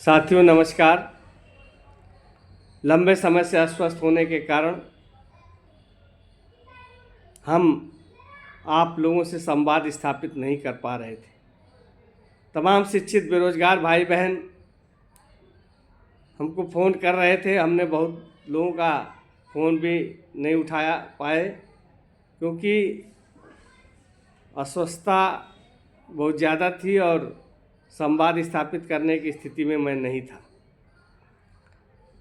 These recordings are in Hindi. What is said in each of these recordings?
साथियों नमस्कार। लंबे समय से अस्वस्थ होने के कारण हम आप लोगों से संवाद स्थापित नहीं कर पा रहे थे। तमाम शिक्षित बेरोजगार भाई बहन हमको फ़ोन कर रहे थे। हमने बहुत लोगों का फ़ोन भी नहीं उठाया पाए क्योंकि अस्वस्थता बहुत ज़्यादा थी और संवाद स्थापित करने की स्थिति में मैं नहीं था।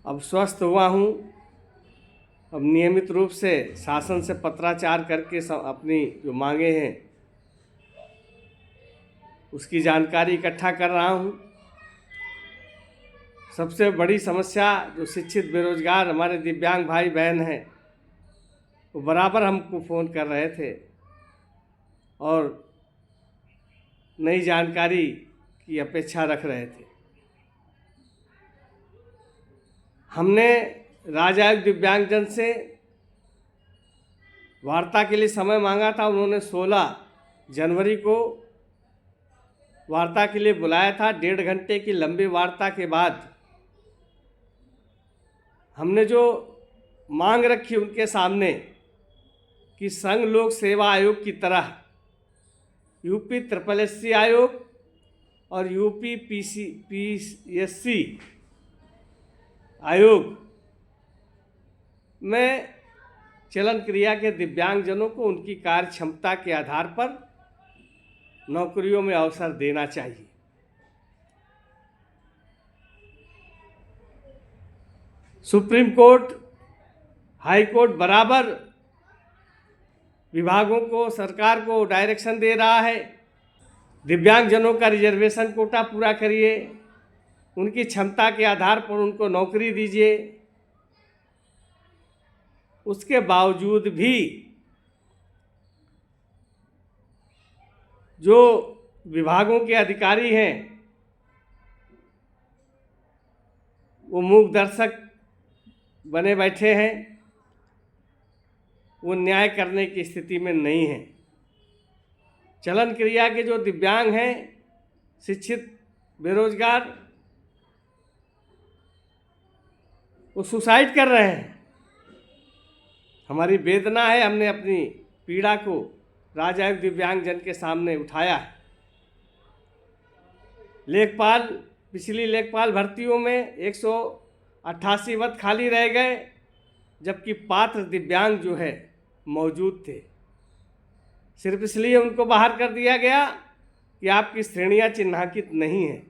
अब स्वस्थ हुआ हूँ। अब नियमित रूप से शासन से पत्राचार करके अपनी जो मांगे हैं उसकी जानकारी इकट्ठा कर रहा हूँ। सबसे बड़ी समस्या जो शिक्षित बेरोजगार हमारे दिव्यांग भाई बहन हैं वो बराबर हमको फ़ोन कर रहे थे और नई जानकारी की अपेक्षा रख रहे थे। हमने राज्य आयोग दिव्यांगजन से वार्ता के लिए समय मांगा था। उन्होंने 16 जनवरी को वार्ता के लिए बुलाया था। 1.5 घंटे की लंबी वार्ता के बाद हमने जो मांग रखी उनके सामने कि संघ लोक सेवा आयोग की तरह यूपी SSSC आयोग और यूपी PSC आयोग में चलन क्रिया के दिव्यांगजनों को उनकी कार्य क्षमता के आधार पर नौकरियों में अवसर देना चाहिए। सुप्रीम कोर्ट, हाई कोर्ट बराबर विभागों को, सरकार को डायरेक्शन दे रहा है, दिव्यांगजनों का रिजर्वेशन कोटा पूरा करिए, उनकी क्षमता के आधार पर उनको नौकरी दीजिए। उसके बावजूद भी जो विभागों के अधिकारी हैं वो मूक दर्शक बने बैठे हैं। वो न्याय करने की स्थिति में नहीं है। चलन क्रिया के जो दिव्यांग हैं, शिक्षित बेरोजगार, वो सुसाइड कर रहे हैं। हमारी वेदना है। हमने अपनी पीड़ा को राज्य आयोग दिव्यांगजन के सामने उठाया है। लेखपाल, पिछली लेखपाल भर्तियों में 188 पद खाली रह गए जबकि पात्र दिव्यांग जो है मौजूद थे। सिर्फ इसलिए उनको बाहर कर दिया गया कि आपकी श्रेणियां चिन्हांकित नहीं हैं।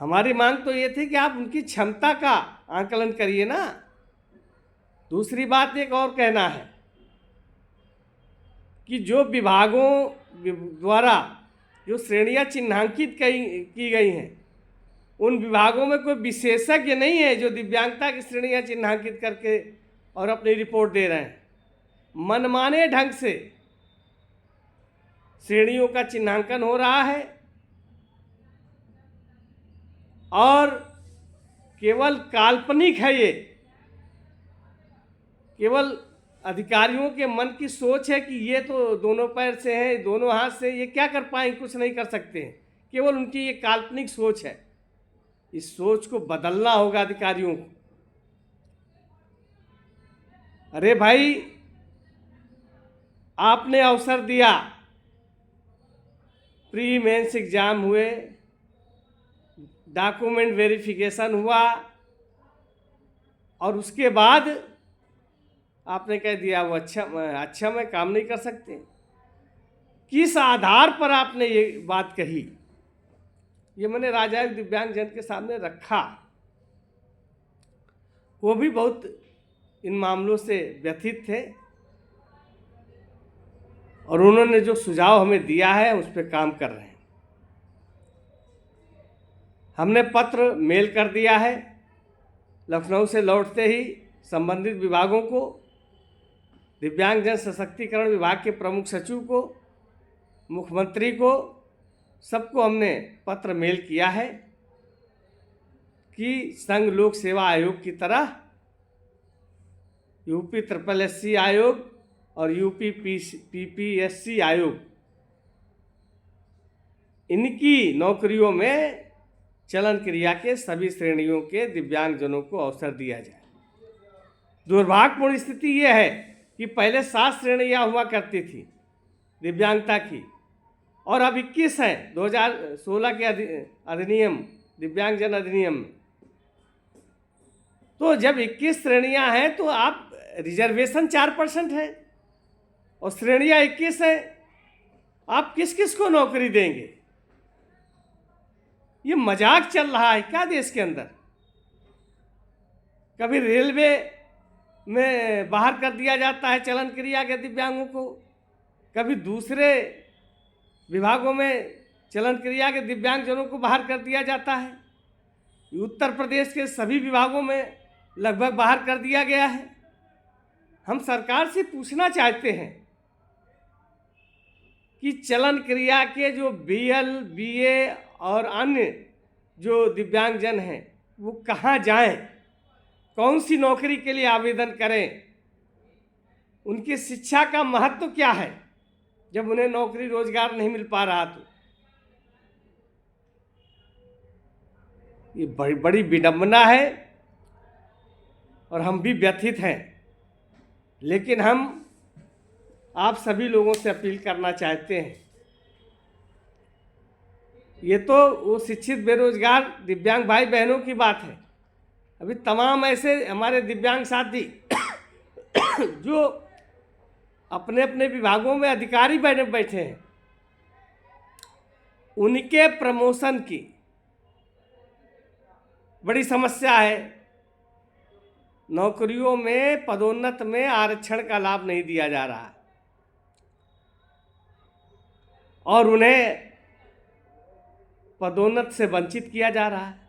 हमारी मांग तो ये थी कि आप उनकी क्षमता का आकलन करिए ना। दूसरी बात एक और कहना है कि जो विभागों द्वारा जो श्रेणियां चिन्हांकित की गई हैं उन विभागों में कोई विशेषज्ञ नहीं है जो दिव्यांगता की श्रेणियां चिन्हांकित करके और अपनी रिपोर्ट दे रहे हैं। मनमाने ढंग से श्रेणियों का चिन्हांकन हो रहा है और केवल काल्पनिक है। ये केवल अधिकारियों के मन की सोच है कि ये तो दोनों पैर से है, दोनों हाथ से, ये क्या कर पाएंगे, कुछ नहीं कर सकते हैं। केवल उनकी ये काल्पनिक सोच है। इस सोच को बदलना होगा अधिकारियों को। अरे भाई, आपने अवसर दिया, प्री मेंस एग्जाम हुए, डॉक्यूमेंट वेरिफिकेशन हुआ और उसके बाद आपने कह दिया वो अच्छा मैं काम नहीं कर सकते। किस आधार पर आपने ये बात कही? ये मैंने राज्य आयोग दिव्यांगजन के सामने रखा। वो भी बहुत इन मामलों से व्यथित थे और उन्होंने जो सुझाव हमें दिया है उस पर काम कर रहे हैं। हमने पत्र मेल कर दिया है लखनऊ से लौटते ही संबंधित विभागों को, दिव्यांगजन सशक्तिकरण विभाग के प्रमुख सचिव को, मुख्यमंत्री को, सबको हमने पत्र मेल किया है कि संघ लोक सेवा आयोग की तरह यूपी SSSC आयोग और यूपी PSC आयोग इनकी नौकरियों में चलन क्रिया के सभी श्रेणियों के दिव्यांगजनों को अवसर दिया जाए। दुर्भाग्यपूर्ण स्थिति यह है कि पहले 7 श्रेणियां हुआ करती थी दिव्यांगता की, और अब 21 हैं 2016 के अधिनियम, दिव्यांगजन अधिनियम में। तो जब 21 श्रेणियां हैं तो आप रिजर्वेशन 4% है और श्रेणियां 21 हैं, आप किस किस को नौकरी देंगे? ये मजाक चल रहा है क्या देश के अंदर? कभी रेलवे में बाहर कर दिया जाता है चलन क्रिया के दिव्यांगों को, कभी दूसरे विभागों में चलन क्रिया के दिव्यांगजनों को बाहर कर दिया जाता है। उत्तर प्रदेश के सभी विभागों में लगभग बाहर कर दिया गया है। हम सरकार से पूछना चाहते हैं कि चलन क्रिया के जो BL, BA और अन्य जो दिव्यांगजन हैं वो कहाँ जाएं, कौन सी नौकरी के लिए आवेदन करें, उनकी शिक्षा का महत्व क्या है जब उन्हें नौकरी रोजगार नहीं मिल पा रहा? तो ये बड़ी बड़ी विडंबना है और हम भी व्यथित हैं। लेकिन हम आप सभी लोगों से अपील करना चाहते हैं, ये तो वो शिक्षित बेरोजगार दिव्यांग भाई बहनों की बात है। अभी तमाम ऐसे हमारे दिव्यांग साथी जो अपने अपने विभागों में अधिकारी बैठे हैं, उनके प्रमोशन की बड़ी समस्या है। नौकरियों में पदोन्नत में आरक्षण का लाभ नहीं दिया जा रहा है और उन्हें पदोन्नत से वंचित किया जा रहा है।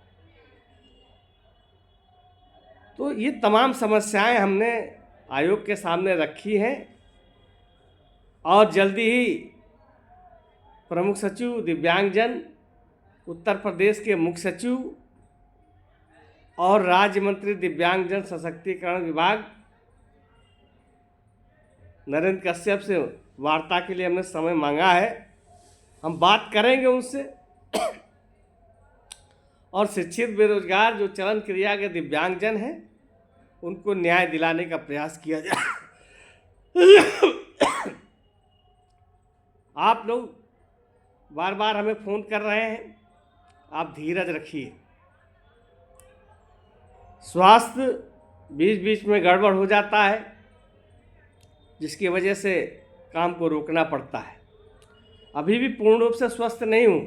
तो ये तमाम समस्याएं हमने आयोग के सामने रखी हैं और जल्दी ही प्रमुख सचिव दिव्यांगजन, उत्तर प्रदेश के मुख्य सचिव और राज्य मंत्री दिव्यांगजन सशक्तिकरण विभाग नरेंद्र कश्यप से वार्ता के लिए हमने समय मांगा है। हम बात करेंगे उनसे और शिक्षित बेरोजगार जो चलन क्रिया के दिव्यांगजन हैं उनको न्याय दिलाने का प्रयास किया जाए। आप लोग बार बार हमें फ़ोन कर रहे हैं, आप धीरज रखिए। स्वास्थ्य बीच बीच में गड़बड़ हो जाता है जिसकी वजह से काम को रोकना पड़ता है। अभी भी पूर्ण रूप से स्वस्थ नहीं हूँ,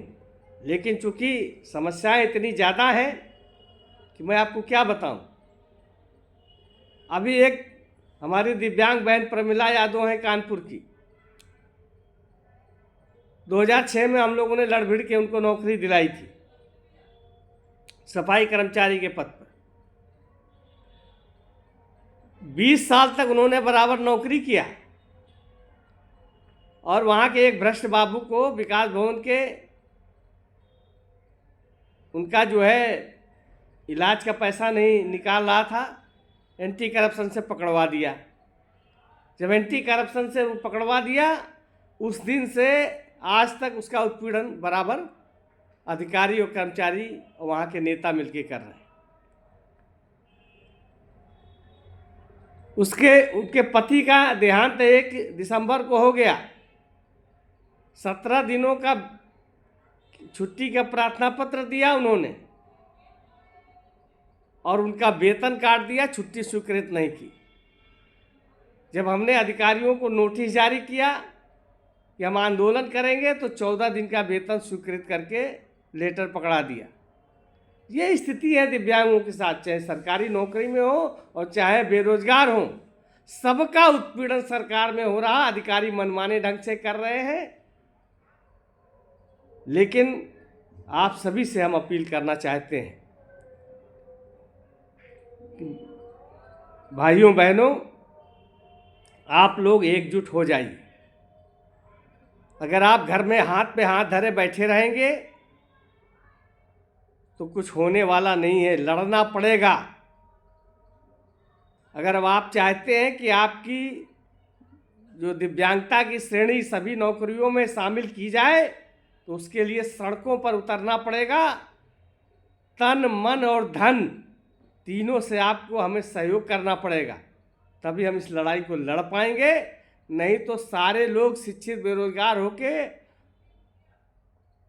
लेकिन चूँकि समस्याएं इतनी ज़्यादा हैं कि मैं आपको क्या बताऊं। अभी एक हमारी दिव्यांग बहन प्रमिला यादव है कानपुर की, 2006 में हम लोगों ने लड़ भिड़ के उनको नौकरी दिलाई थी सफाई कर्मचारी के पद पर। 20 साल तक उन्होंने बराबर नौकरी किया और वहाँ के एक भ्रष्ट बाबू को विकास भवन के उनका जो है इलाज का पैसा नहीं निकाल रहा था, एंटी करप्शन से पकड़वा दिया। जब एंटी करप्शन से वो पकड़वा दिया, उस दिन से आज तक उसका उत्पीड़न बराबर अधिकारी और कर्मचारी और वहाँ के नेता मिलकर कर रहे हैं। उनके पति का देहांत 1 दिसंबर को हो गया। 17 दिनों का छुट्टी का प्रार्थना पत्र दिया उन्होंने और उनका वेतन काट दिया, छुट्टी स्वीकृत नहीं की। जब हमने अधिकारियों को नोटिस जारी किया कि हम आंदोलन करेंगे तो 14 दिन का वेतन स्वीकृत करके लेटर पकड़ा दिया। ये स्थिति है दिव्यांगों के साथ, चाहे सरकारी नौकरी में हो और चाहे बेरोजगार हो, सबका उत्पीड़न सरकार में हो रहा। अधिकारी मनमाने ढंग से कर रहे हैं। लेकिन आप सभी से हम अपील करना चाहते हैं कि भाइयों बहनों, आप लोग एकजुट हो जाइए। अगर आप घर में हाथ पे हाथ धरे बैठे रहेंगे तो कुछ होने वाला नहीं है, लड़ना पड़ेगा। अगर आप चाहते हैं कि आपकी जो दिव्यांगता की श्रेणी सभी नौकरियों में शामिल की जाए तो उसके लिए सड़कों पर उतरना पड़ेगा तन मन और धन तीनों से आपको हमें सहयोग करना पड़ेगा, तभी हम इस लड़ाई को लड़ पाएंगे। नहीं तो सारे लोग शिक्षित बेरोजगार होके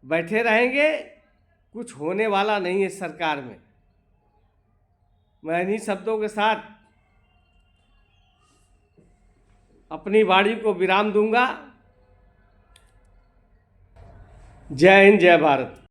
बैठे रहेंगे, कुछ होने वाला नहीं है सरकार में। मैं इन्हीं शब्दों के साथ अपनी वाणी को विराम दूंगा। जय हिंद, जय भारत।